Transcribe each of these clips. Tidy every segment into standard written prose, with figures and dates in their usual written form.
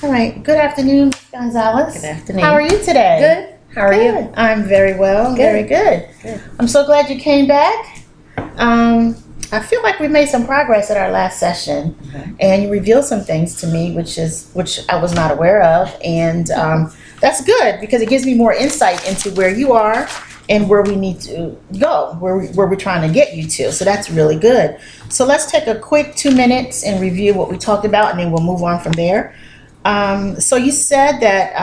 All right. Good afternoon, Ms. Gonzalez. Good afternoon. How are you today? Good. How are you? Good. I'm very well. Good. Very good. Good. I'm so glad you came back. I feel like we made some progress at our last session, Okay. and you revealed some things to me, which I was not aware of, and that's good because it gives me more insight into where you are and where we need to go, where we're trying to get you to. So that's really good. So let's take a quick 2 minutes and review what we talked about, and then we'll move on from there. So you said that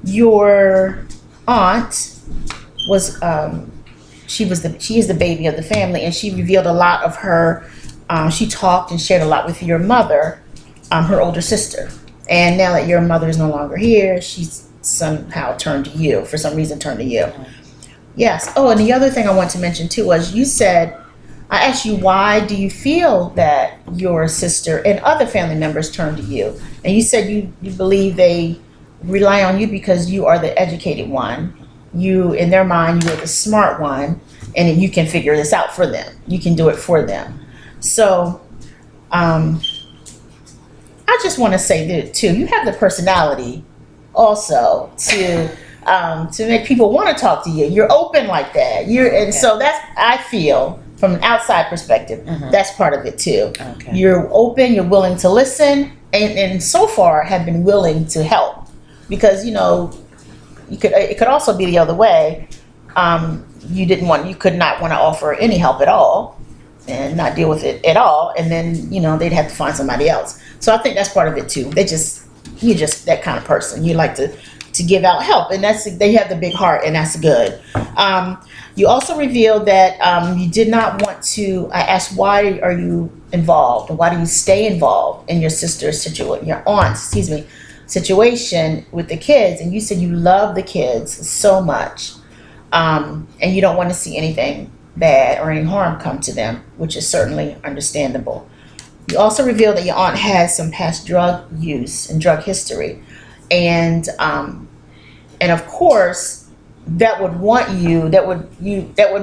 your aunt was she is the baby of the family, and she revealed a lot of her. She talked and shared a lot with your mother, her older sister. And now that your mother is no longer here, she's somehow turned to you. For some reason, turned to you. Yes. Oh, and the other thing I want to mention too was you said, I asked you, why do you feel that your sister and other family members turn to you? And you said you believe they rely on you because you are the educated one. You, in their mind, you are the smart one, and you can figure this out for them. You can do it for them. So, I just want to say that too, you have the personality also to make people want to talk to you. You're open like that. So that's, I feel, from an outside perspective, that's part of it too. Okay. You're open, you're willing to listen, and so far have been willing to help. Because, it could also be the other way. You could not want to offer any help at all and not deal with it at all, and then, they'd have to find somebody else. So I think that's part of it too. You're just that kind of person. You like to give out help, and they have the big heart, and that's good. You also revealed that you did not want to. I asked, why are you involved? Why do you stay involved in your aunt's situation with the kids? And you said you love the kids so much, and you don't want to see anything bad or any harm come to them, which is certainly understandable. You also revealed that your aunt has some past drug use and drug history, and of course that would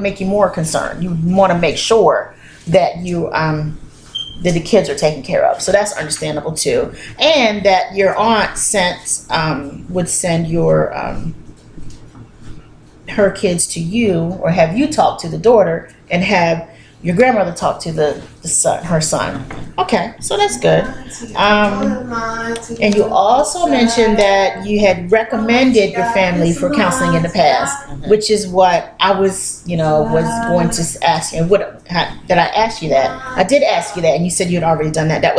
make you more concerned. You want to make sure that that the kids are taken care of. So that's understandable too, and that your aunt would send her kids to you, or have you talk to the daughter and have your grandmother talk to her son. Okay, so that's good. And you also mentioned that you had recommended your family for counseling in the past, which is what I was going to ask you. Did I ask you that? I did ask you that, and you said you had already done that. That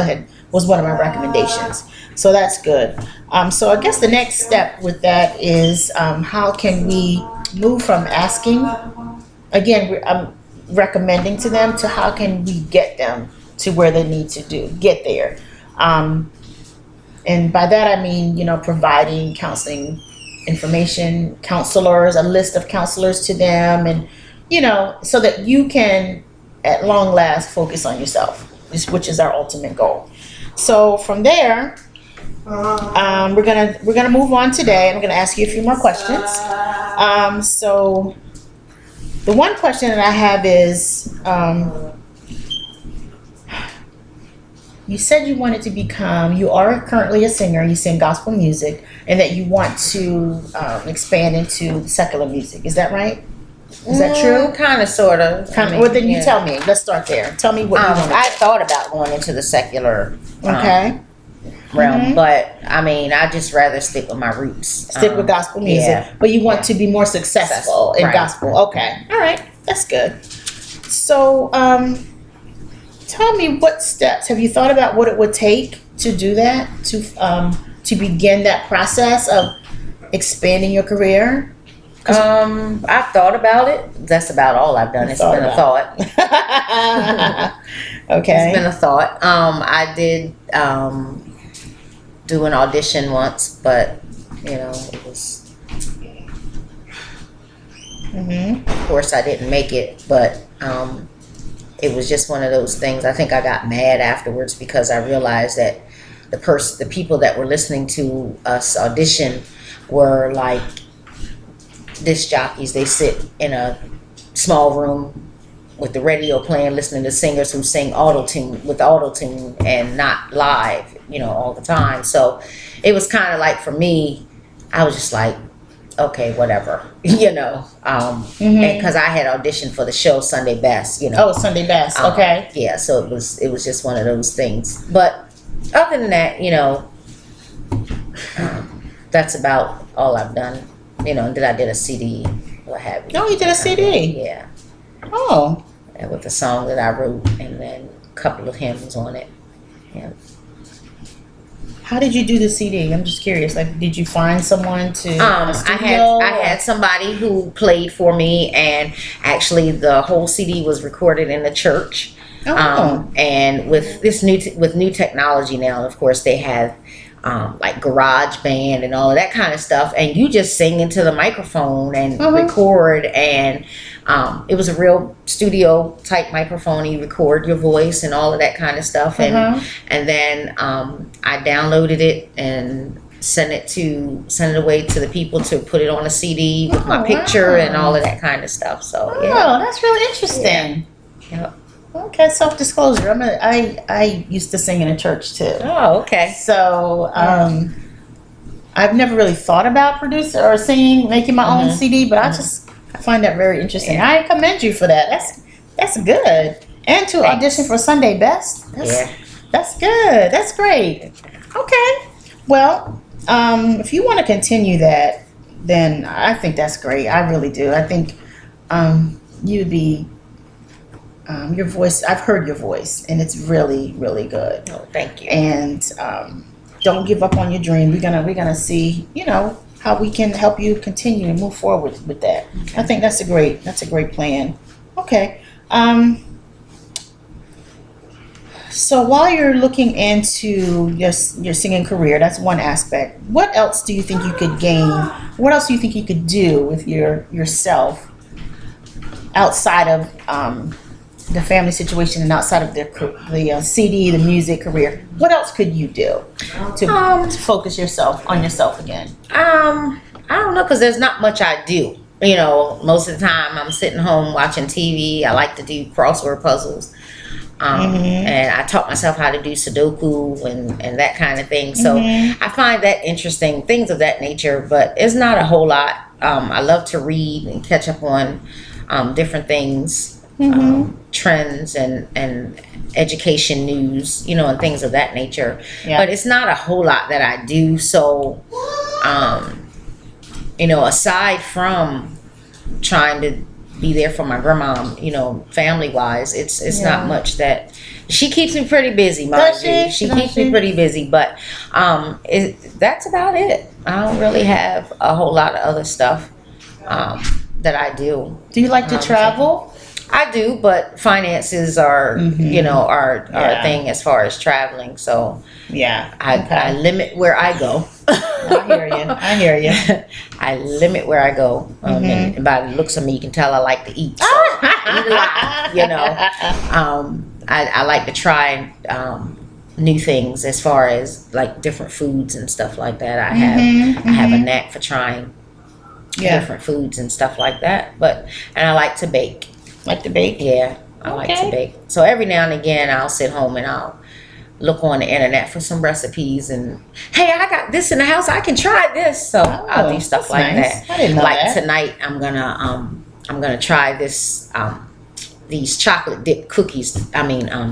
was one of my recommendations. So that's good. So I guess the next step with that is, how can we move from asking, again, I'm recommending to them, to how can we get them to where they need to get there. And by that I mean, providing counseling information, counselors, a list of counselors to them, and, so that you can, at long last, focus on yourself, which is our ultimate goal. So from there, we're gonna move on today. I'm gonna ask you a few more questions. So the one question that I have is, you said you wanted to you are currently a singer, you sing gospel music, and that you want to expand into secular music. Is that right? Is that true? Kind of, sort of. Well, then you tell me. Let's start there. Tell me what you want. I thought about going into the secular realm, Mhm. but I just rather stick with my roots. Stick with gospel music, yeah. But you want to be more successful in right. gospel. Okay, all right, that's good. So, tell me, what steps have you thought about? What it would take to do that, to begin that process of expanding your career? I've thought about it. That's about all I've done. It's been a thought. Okay. It's been a thought. I did do an audition once, but it was. Of course, I didn't make it, but it was just one of those things. I think I got mad afterwards because I realized that the people that were listening to us audition were like disc jockeys. They sit in a small room with the radio playing, listening to singers who sing auto-tune and not live, all the time. So it was kind of like, for me, I was just like, okay, whatever, and because I had auditioned for the show Sunday Best, Oh, Sunday Best. Okay. Yeah, so it was just one of those things. But other than that, that's about all I've done. And then I did a CD, what have you. Oh, you did a CD? Yeah. Oh. And with the song that I wrote, and then a couple of hymns on it. Yeah. How did you do the CD? I'm just curious. Like, did you find someone to? I had somebody who played for me, and actually the whole CD was recorded in the church. Oh. And with this new technology now, of course, they have like GarageBand and all of that kind of stuff, and you just sing into the microphone and record, and it was a real studio type microphone. You record your voice and all of that kind of stuff, and then I downloaded it and sent it away to the people to put it on a CD with my picture and all of that kind of stuff. So yeah, that's really interesting. Yeah. Okay, self-disclosure. I used to sing in a church too. Oh, okay. So I've never really thought about producing or singing, making my own CD, but I find that very interesting. Yeah. I commend you for that. That's good. And to audition for Sunday Best. That's good. That's great. Okay. Well, if you want to continue that, then I think that's great. I really do. I think you'd be. Your voice, I've heard your voice, and it's really, really good. Oh, thank you. And don't give up on your dream. We're gonna see, how we can help you continue and move forward with that. Okay. I think that's a great plan. Okay. So while you're looking into your singing career, that's one aspect. What else do you think you could gain? What else do you think you could do with yourself outside of the family situation and outside of the CD, the music career? What else could you do to focus on yourself again? I don't know, because there's not much I do. Most of the time I'm sitting home watching TV. I like to do crossword puzzles. And I taught myself how to do Sudoku and that kind of thing. So I find that interesting, things of that nature, but it's not a whole lot. I love to read and catch up on different things. Trends and education news, and things of that nature. Yeah. But it's not a whole lot that I do. So, aside from trying to be there for my grandma, family wise, it's not much that she keeps me pretty busy. She keeps me pretty busy, but that's about it. I don't really have a whole lot of other stuff that I do. Do you like to travel? I do, but finances are, are a thing as far as traveling. So I limit where I go. I hear you. I limit where I go. And by the looks of me, you can tell I like to eat. So I like to try new things as far as like different foods and stuff like that. I have a knack for trying different foods and stuff like that. And I like to bake. Like to bake? Yeah, I like to bake. So every now and again, I'll sit home and I'll look on the internet for some recipes and, hey, I got this in the house. I can try this. So I'll do stuff like that. I didn't know that. Tonight, I'm gonna try this these chocolate dip cookies.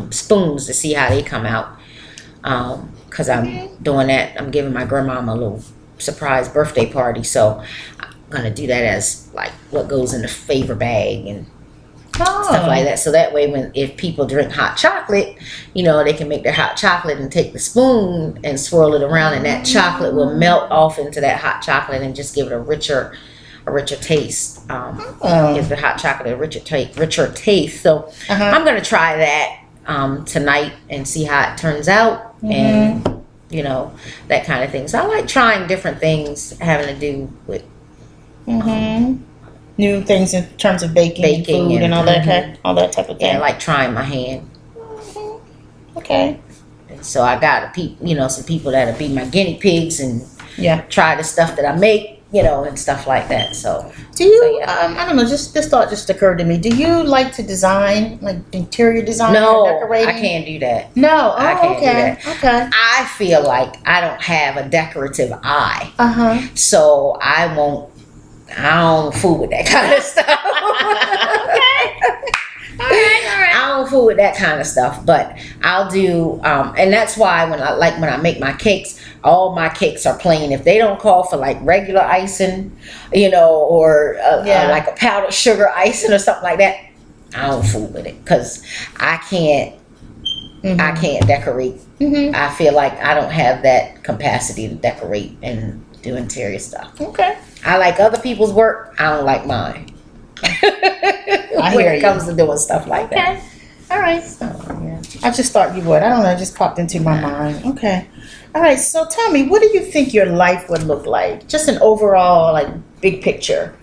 Spoons to see how they come out. Because I'm doing that. I'm giving my grandmama a little surprise birthday party. So I'm gonna do that as like what goes in the favor bag and stuff like that. So that way, if people drink hot chocolate, they can make their hot chocolate and take the spoon and swirl it around, and that chocolate will melt off into that hot chocolate and just give it a richer taste. Give the hot chocolate a richer taste. So I'm gonna try that tonight and see how it turns out, and that kind of thing. So I like trying different things having to do with. New things in terms of baking food and all that type of thing. Yeah, like trying my hand. Okay. So I got some people that'll be my guinea pigs and Yeah. try the stuff that I make and stuff like that. So Do you? So, yeah. I don't know. Just this thought just occurred to me. Do you like to design, like interior design, no, or decorating? I can't do that. No. Oh, I can't do okay. that. Okay. I feel like I don't have a decorative eye, so I don't fool with that kind of stuff. All right. I don't fool with that kind of stuff, but I'll do, and that's why when I make my cakes, all my cakes are plain. If they don't call for like regular icing, or like a powdered sugar icing or something like that, I don't fool with it because I can't decorate. I feel like I don't have that capacity to decorate and do interior stuff. Okay. I like other people's work. I don't like mine. I when hear it you. comes to doing stuff like that. Okay. All right. So, yeah. I just thought you would. I don't know. It just popped into my mind. Okay. All right. So tell me, what do you think your life would look like? Just an overall, like, big picture.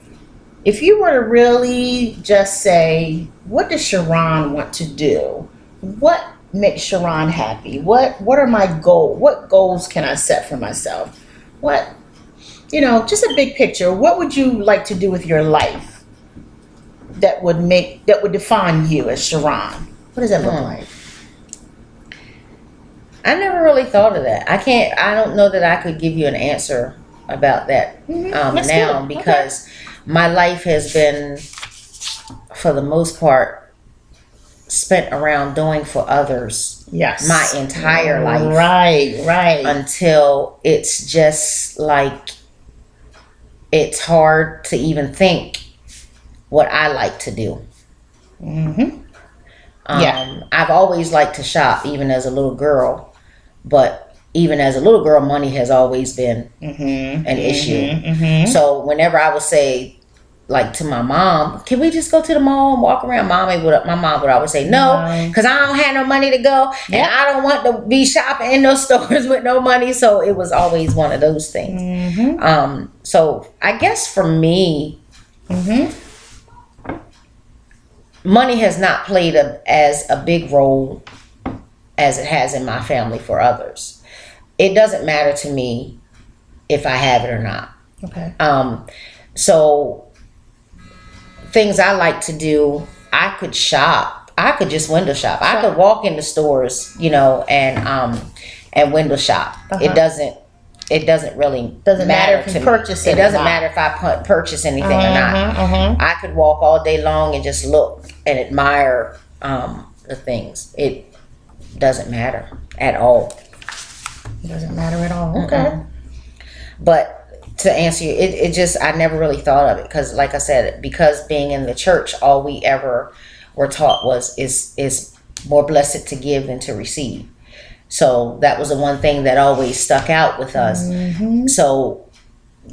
If you were to really just say, what does Sharon want to do? What makes Sharon happy? What are my goals? What goals can I set for myself? What, just a big picture. What would you like to do with your life that would define you as Sharon? What does that look like? I never really thought of that. I don't know that I could give you an answer about that now good. because my life has been, for the most part, spent around doing for others. Yes. My entire life. Right. Until it's just like, it's hard to even think what I like to do. I've always liked to shop, even as a little girl. But even as a little girl, money has always been an issue. So whenever I would say, like, to my mom, can we just go to the mall and walk around? My mom would always say no, because I don't have no money to go, and I don't want to be shopping in those stores with no money. So it was always one of those things. So I guess for me, money has not played as a big role as it has in my family for others. It doesn't matter to me if I have it or not. Okay. So things I like to do, I could shop. I could just window shop. I could walk into stores, and window shop. It doesn't really matter if to you me. purchase it. It doesn't matter if I purchase anything or not. I could walk all day long and just look and admire the things. It doesn't matter at all. It doesn't matter at all. Okay. But to answer you, it just, I never really thought of it because, like I said, because being in the church, all we ever were taught is more blessed to give than to receive. So that was the one thing that always stuck out with us. So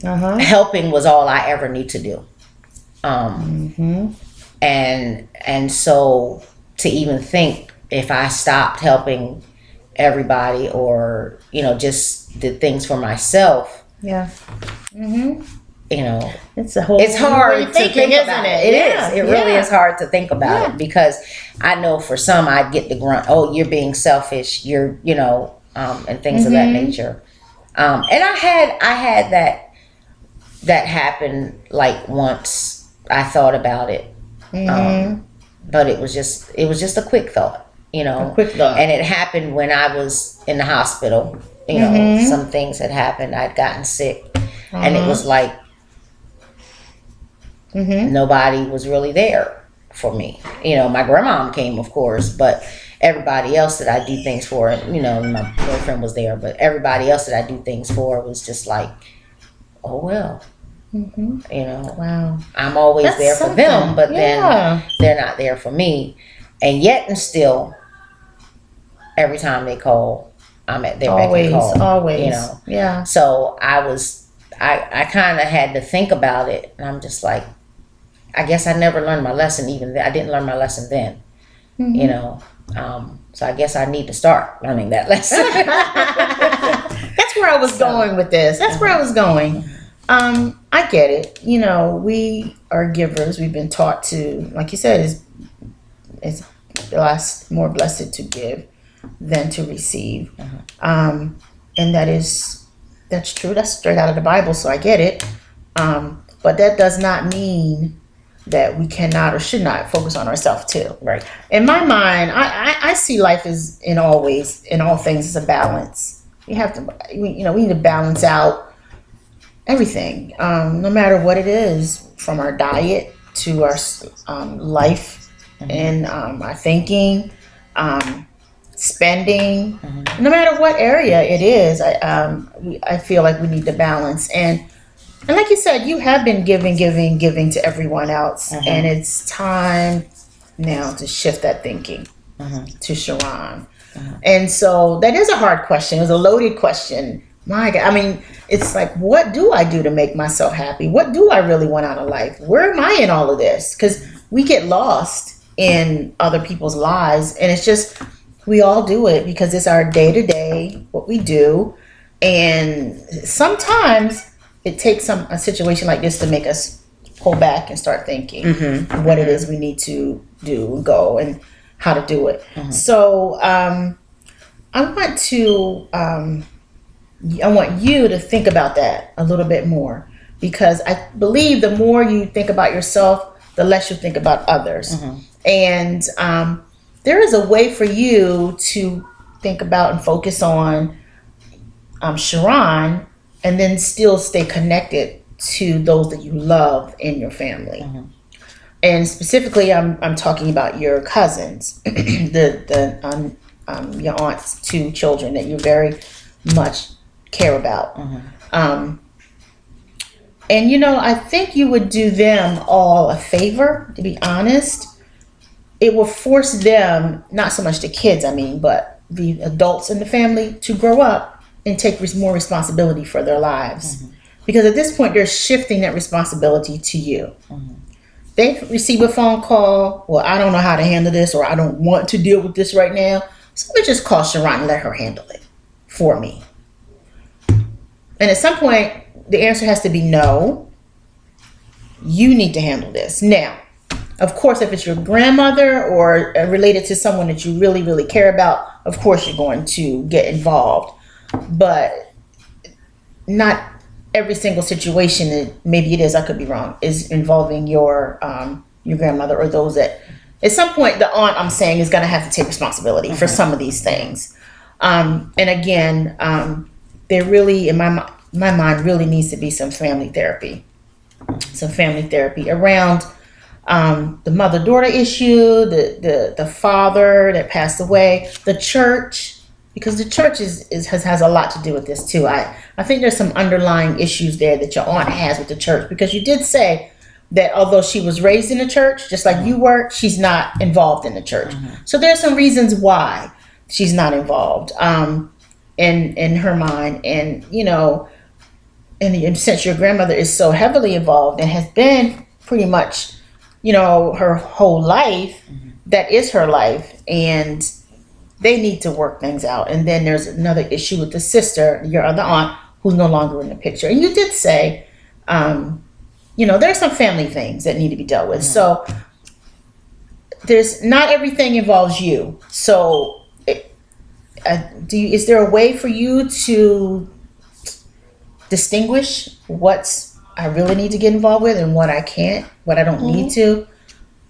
helping was all I ever knew to do. And so to even think if I stopped helping everybody or, just did things for myself. Yeah. It's a whole. It's hard to thinking, think isn't about it? it. It is. It really is hard to think about it because I know for some I'd get the grunt. Oh, you're being selfish. You're, and things of that nature. And I had that happen like once. I thought about it, but it was just a quick thought. A quick thought. And it happened when I was in the hospital. Some things had happened. I'd gotten sick, and it was like nobody was really there for me. My grandmom came, of course, but everybody else that I do things for, my boyfriend was there, but everybody else that I do things for was just like, oh well. Wow. I'm always That's there for something. them, but then they're not there for me, and yet and still. Every time they call, I'm at their beck and call. Always. Yeah. So I kind of had to think about it, and I'm just like, I guess I never learned my lesson. I didn't learn my lesson then. So I guess I need to start learning that lesson. That's where I was going with this. That's where I was going. I get it. We are givers. We've been taught to, like you said, it's more blessed to give than to receive. And that's true. That's straight out of the Bible, so I get it. But that does not mean that we cannot or should not focus on ourselves too. Right. In my mind, I see life as in all things as a balance. We have to, we need to balance out everything, no matter what it is, from our diet to our life and our thinking, spending. No matter what area it is, I feel like we need to balance. And like you said, you have been giving to everyone else, and it's time now to shift that thinking to Sharon. And so that is a hard question. It was a loaded question. My God, I mean, it's like, what do I do to make myself happy? What do I really want out of life? Where am I in all of this? Because we get lost in other people's lives, and it's just, we all do it because it's our day-to-day, what we do. And sometimes it takes a situation like this to make us pull back and start thinking what it is we need to do, go, and how to do it. So I want you to think about that a little bit more, because I believe the more you think about yourself, the less you think about others. And there is a way for you to think about and focus on Sharon, and then still stay connected to those that you love in your family. And specifically, I'm talking about your cousins, your aunt's 2 children that you very much care about. And I think you would do them all a favor, to be honest. It will force them, not so much the kids, but the adults in the family, to grow up and take more responsibility for their lives. Because at this point, they're shifting that responsibility to you. They receive a phone call, well, I don't know how to handle this, or I don't want to deal with this right now, so let me just call Sharon and let her handle it for me. And at some point, the answer has to be no. You need to handle this. Now, of course, if it's your grandmother or related to someone that you really, really care about, of course you're going to get involved. But not every single situation, maybe it is, I could be wrong, is involving your grandmother or those that, at some point, the aunt, I'm saying, is going to have to take responsibility for some of these things. And again, there really, in my mind, really needs to be some family therapy. Some family therapy around the mother-daughter issue, the father that passed away, the church, because the church has a lot to do with this too. I think there's some underlying issues there that your aunt has with the church, because you did say that although she was raised in the church, just like you were, she's not involved in the church. So there's some reasons why she's not involved in her mind. And, and since your grandmother is so heavily involved and has been pretty much, her whole life, that is her life. And they need to work things out. And then there's another issue with the sister, your other aunt, who's no longer in the picture. And you did say, there's some family things that need to be dealt with. So there's not everything involves you. So is there a way for you to distinguish what's I really need to get involved with and what I can't, what I don't need to?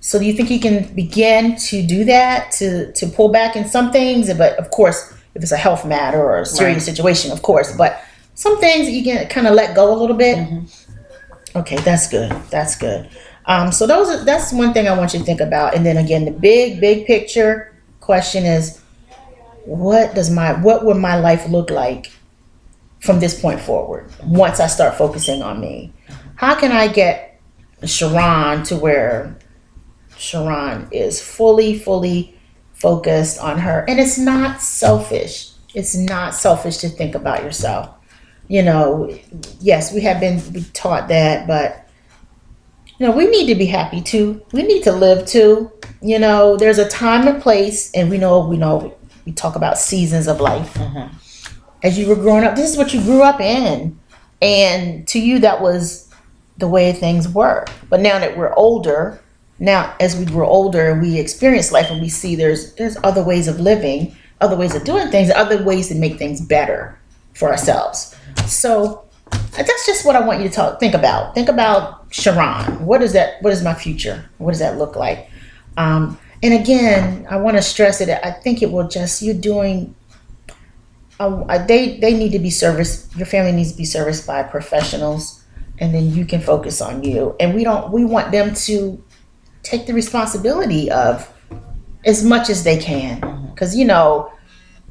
So do you think you can begin to do that, to pull back in some things? But of course, if it's a health matter or a serious situation, of course. But some things you can kind of let go a little bit. Okay, that's good. That's good. So that's one thing I want you to think about. And then again, the big picture question is, what would my life look like from this point forward once I start focusing on me? How can I get Sharon to where Sharon is fully focused on her? And it's not selfish. It's not selfish to think about yourself. Yes, we have been taught that, but we need to be happy too. We need to live too. There's a time and place, and we talk about seasons of life. As you were growing up, this is what you grew up in, and to you that was the way things were. But now that we're older, as we grow older, we experience life and we see there's other ways of living, other ways of doing things, other ways to make things better for ourselves. So that's just what I want you to think about. Think about Sharon. What is that? What is my future? What does that look like? And again, I want to stress it. I think it will just, you doing, they need to be serviced, your family needs to be serviced by professionals, and then you can focus on you. And we want them to take the responsibility of as much as they can. Because,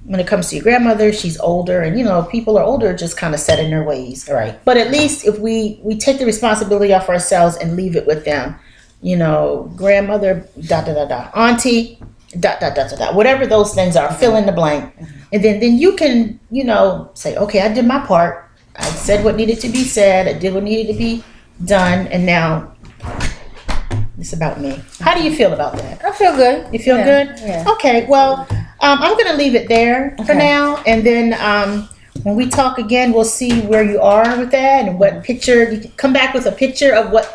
when it comes to your grandmother, she's older, and people are older, just kind of set in their ways. Right. But at least if we take the responsibility off ourselves and leave it with them, grandmother, auntie, whatever those things are, fill in the blank, and then you can say, okay, I did my part. I said what needed to be said. I did what needed to be done, and now it's about me. How do you feel about that? I feel good. You feel good? Yeah. Okay. Well, I'm going to leave it there for now. And then when we talk again, we'll see where you are with that and what picture. You can come back with a picture of what,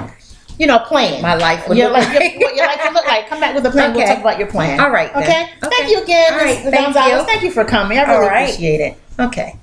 plan. My life would Your look life, like. what your life would look like. Come back with a plan. We'll Okay. talk about your plan. All right, then. Okay? Okay. Thank you again, All right, Ms. thank Gonzalez. you. Thank you for coming. I really All right. appreciate it. Okay.